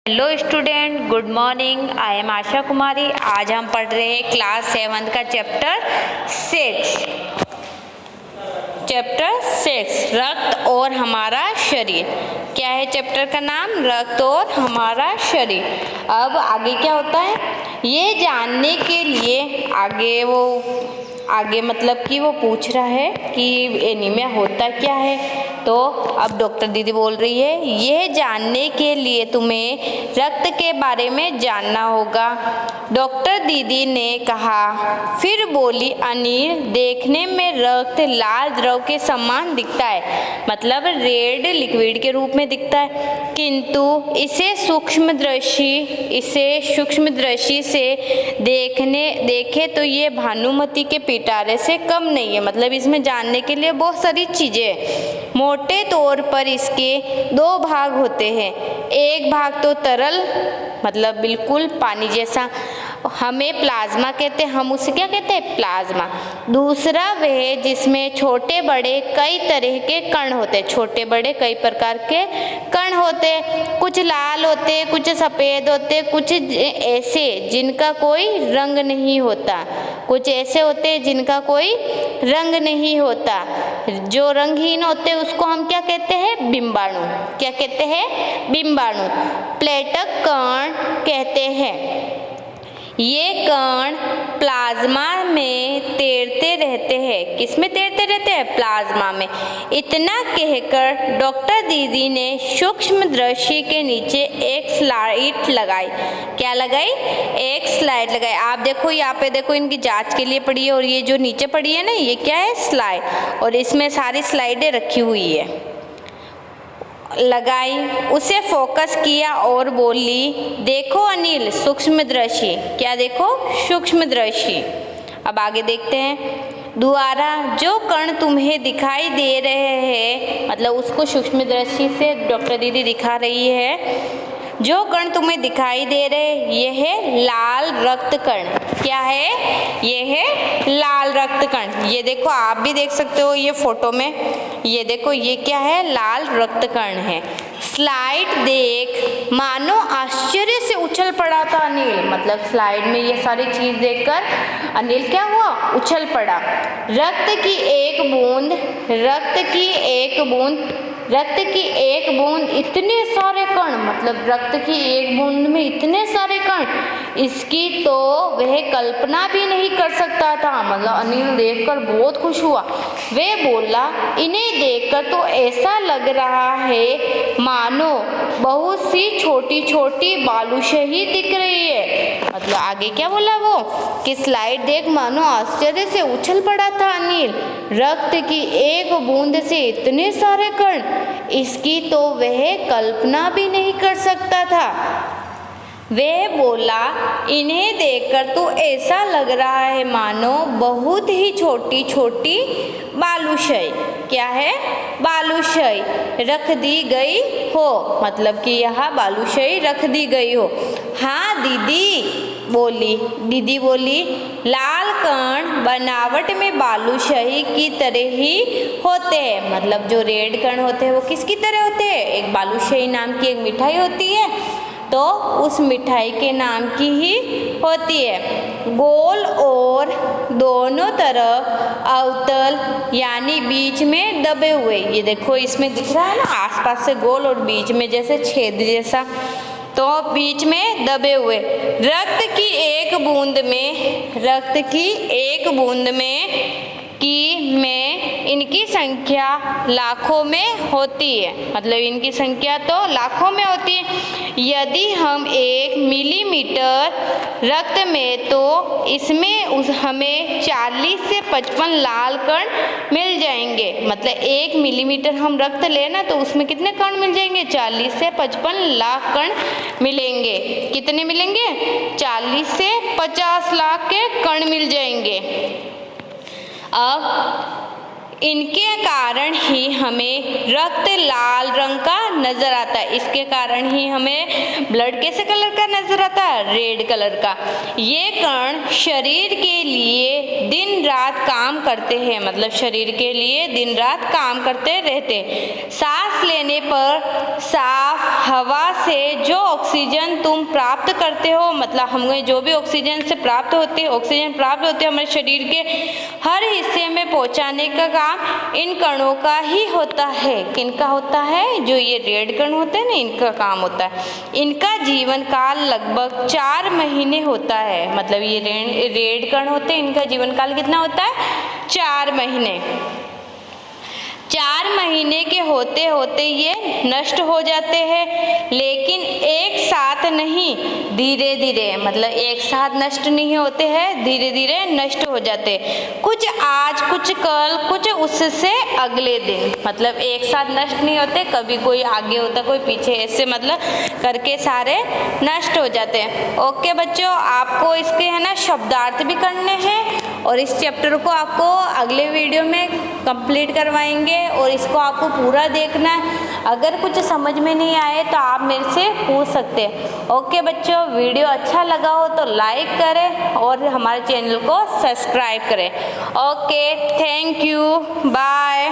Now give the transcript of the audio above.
Hello student, good morning. I am Asha Kumari. आज हम पढ़ रहे हैं क्लास 7 का चैप्टर 6 रक्त और हमारा शरीर। क्या है चैप्टर का नाम? रक्त और हमारा शरीर। अब आगे क्या होता है ये जानने के लिए आगे मतलब कि वो पूछ रहा है कि एनीमिया होता क्या है। तो अब डॉक्टर दीदी बोल रही है यह जानने के लिए तुम्हें रक्त के बारे में जानना होगा। डॉक्टर दीदी ने कहा। फिर बोली, अनिल, देखने में रक्त लाल द्रव के समान दिखता है, मतलब रेड लिक्विड के रूप में दिखता है, किंतु इसे सूक्ष्म दृष्टि से देखे तो ये भानुमति के पिटारे से कम नहीं है। मतलब इसमें जानने के लिए बहुत सारी चीज़ें हैं। मोटे तौर पर इसके दो भाग होते हैं। एक भाग तो तरल, मतलब बिल्कुल पानी जैसा, हमें प्लाज्मा कहते हैं। हम उसे क्या कहते हैं? प्लाज्मा। दूसरा वह जिसमें छोटे बड़े कई तरह के कण होते हैं। छोटे बड़े कई प्रकार के कण होते हैं। कुछ लाल होते हैं, कुछ सफ़ेद होते हैं, कुछ ऐसे जिनका कोई रंग नहीं होता, कुछ ऐसे होते हैं जिनका कोई रंग नहीं होता। जो रंगहीन होते हैं उसको हम क्या कहते हैं? बिंबाणु। क्या कहते हैं? बिंबाणु। प्लेटक कण कहते हैं। ये कण प्लाज्मा में तैरते रहते हैं। किस में तैरते रहते हैं? प्लाज्मा में। इतना कहकर डॉक्टर दीदी ने सूक्ष्म दृष्टि के नीचे एक स्लाइड लगाई। क्या लगाई? एक स्लाइड लगाई। आप देखो यहाँ पे देखो, इनकी जांच के लिए पड़ी है, और ये जो नीचे पड़ी है ना, ये क्या है? स्लाइड। और इसमें सारी स्लाइडें रखी हुई है। लगाई, उसे फोकस किया और बोली, देखो अनिल, सूक्ष्मदर्शी। क्या देखो? सूक्ष्मदर्शी। अब आगे देखते हैं। द्वारा जो कण तुम्हें दिखाई दे रहे हैं, मतलब उसको सूक्ष्मदर्शी से डॉक्टर दीदी दिखा रही है। जो कण तुम्हें दिखाई दे रहे, यह है लाल रक्त कण। क्या है? यह है लाल रक्त कण। ये देखो, आप भी देख सकते हो ये फोटो में। ये देखो, ये क्या है? लाल रक्त कण है। स्लाइड देख मानो आश्चर्य से उछल पड़ा था अनिल। मतलब स्लाइड में ये सारी चीज देखकर अनिल क्या हुआ? उछल पड़ा। रक्त की एक बूंद इतने सारे कण, मतलब रक्त की एक बूंद में इतने सारे कण, इसकी तो वह कल्पना भी नहीं कर सकता था। मतलब अनिल देखकर बहुत खुश हुआ। वह बोला, इन्हें देखकर तो ऐसा लग रहा है मानो बहुत सी छोटी छोटी बालूशाही दिख रही है। मतलब आगे क्या बोला वो कि स्लाइड देख मानो आश्चर्य से उछल पड़ा था अनिल। रक्त की एक बूंद से इतने सारे कण, इसकी तो वह कल्पना भी नहीं कर सकता था। वह बोला, इन्हें देखकर तो ऐसा लग रहा है मानो बहुत ही छोटी छोटी बालूशाही। क्या है? बालूशाही रख दी गई हो। मतलब कि यहाँ बालूशाही रख दी गई हो। हाँ दीदी बोली, लाल कण बनावट में बालूशाही की तरह ही होते हैं। मतलब जो रेड कण होते हैं वो किसकी तरह होते हैं? एक बालूशाही नाम की एक मिठाई होती है, तो उस मिठाई के नाम की ही होती है। गोल और दोनों तरफ अवतल, यानी बीच में दबे हुए। ये देखो, इसमें दिख रहा है ना, आसपास से गोल और बीच में जैसे छेद जैसा, तो बीच में दबे हुए। रक्त की एक बूंद में इनकी संख्या लाखों में होती है। मतलब इनकी संख्या तो लाखों में होती है। यदि हम 1 मिलीमीटर रक्त में, तो इसमें हमें 40 से 55 लाल कण मिल जाएंगे। मतलब 1 मिलीमीटर हम रक्त लेना तो उसमें कितने कण मिल जाएंगे? 40 से 55 लाख कण मिलेंगे। कितने मिलेंगे? 40 से 50 लाख के कण मिल जाएंगे। अब इनके कारण ही हमें रक्त लाल रंग का नजर आता है। इसके कारण ही हमें ब्लड कैसे कलर का नजर आता है? रेड कलर का। ये कण शरीर के लिए दिन रात काम करते हैं, मतलब शरीर के लिए दिन रात काम करते रहते। सांस लेने पर साफ हवा से जो ऑक्सीजन तुम प्राप्त करते हो, मतलब हमें जो भी ऑक्सीजन से प्राप्त होती है, ऑक्सीजन प्राप्त होती है हमारे शरीर के हर हिस्से में पहुंचाने का काम इन कणों का ही होता है। किनका होता है? जो ये रेड कण होते हैं ना, इनका काम होता है। इनका जीवन काल लगभग 4 महीने होता है, मतलब ये रेड कण होते हैं, इनका जीवन काल कितना होता है? 4 महीने। 4 महीने के होते होते ये नष्ट हो जाते हैं, लेकिन एक साथ नहीं, धीरे धीरे, मतलब एक साथ नष्ट नहीं होते हैं, धीरे धीरे नष्ट हो जाते हैं। कुछ आज, कुछ कल, कुछ उससे अगले दिन, मतलब एक साथ नष्ट नहीं होते, कभी कोई आगे होता कोई पीछे, ऐसे मतलब करके सारे नष्ट हो जाते हैं। ओके बच्चों, आपको इसके है ना शब्दार्थ भी करने हैं और इस चैप्टर को आपको अगले वीडियो में कंप्लीट करवाएंगे और इसको आपको पूरा देखना है। अगर कुछ समझ में नहीं आए तो आप मेरे से पूछ सकते हैं। ओके बच्चों, वीडियो अच्छा लगा हो तो लाइक करें और हमारे चैनल को सब्सक्राइब करें। Okay, thank you, bye.